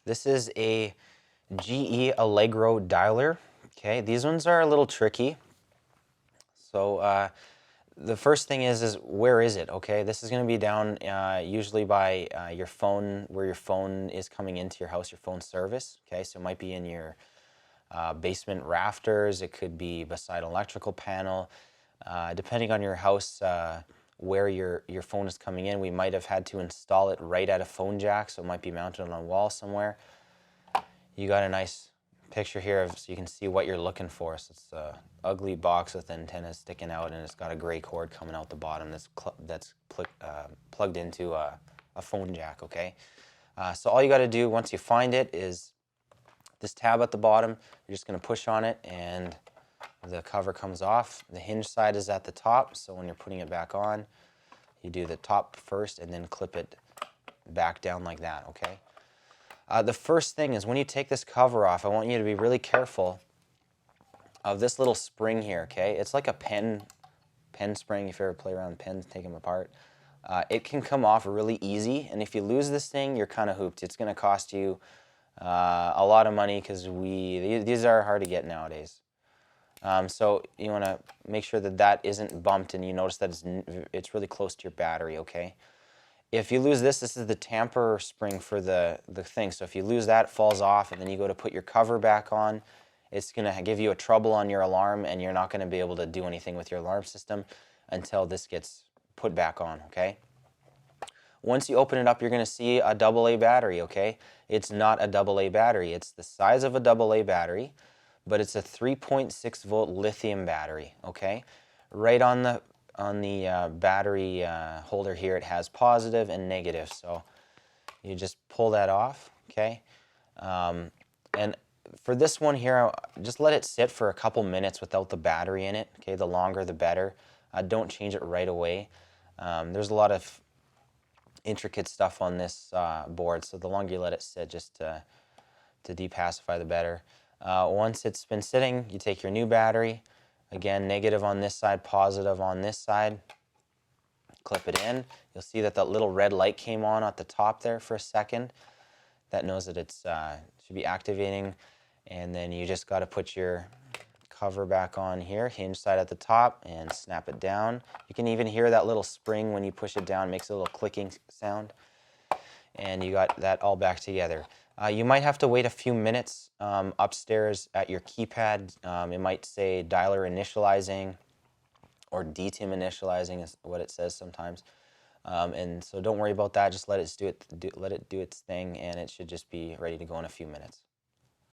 This is a GE Allegro dialer. Okay, these ones are a little tricky. So the first thing is where is it? Okay, this is going to be down usually by your phone, where your phone is coming into your house, your phone service. Okay, so it might be in your basement rafters. It could be beside an electrical panel. Depending on your house, where your phone is coming in, we might have had to install it right at a phone jack, so it might be mounted on a wall somewhere. You got a nice picture here so you can see what you're looking for. So it's an ugly box with antennas sticking out, and it's got a gray cord coming out the bottom that's plugged into a phone jack. Okay, so all you got to do once you find it is this tab at the bottom. You're just going to push on it, and the cover comes off. The hinge side is at the top, so when you're putting it back on, you do the top first and then clip it back down like that. Okay. The first thing is when you take this cover off, I want you to be really careful of this little spring here, okay? It's like a pen spring. If you ever play around with pens, take them apart. It can come off really easy, and if you lose this thing, you're kind of hooped. It's going to cost you a lot of money because these are hard to get nowadays. So you want to make sure that that isn't bumped and you notice that it's really close to your battery, okay? If you lose this, this is the tamper spring for the thing. So if you lose that, it falls off, and then you go to put your cover back on, it's going to give you a trouble on your alarm, and you're not going to be able to do anything with your alarm system until this gets put back on, okay? Once you open it up, you're going to see a AA battery, okay? It's not a AA battery. It's the size of a AA battery, but it's a 3.6 volt lithium battery, okay? Right on the battery holder here, it has positive and negative, so you just pull that off, okay? And for this one here, just let it sit for a couple minutes without the battery in it, okay? The longer the better. Don't change it right away. There's a lot of intricate stuff on this board, so the longer you let it sit, just to depacify, the better. Once it's been sitting, you take your new battery. Again, negative on this side, positive on this side. Clip it in. You'll see that that little red light came on at the top there for a second. That knows that it's should be activating. And then you just got to put your cover back on here, hinge side at the top, and snap it down. You can even hear that little spring when you push it down. It makes a little clicking sound. And you got that all back together. You might have to wait a few minutes upstairs at your keypad. It might say dialer initializing or DTIM initializing is what it says sometimes. And so don't worry about that. Just let it do its thing, and it should just be ready to go in a few minutes.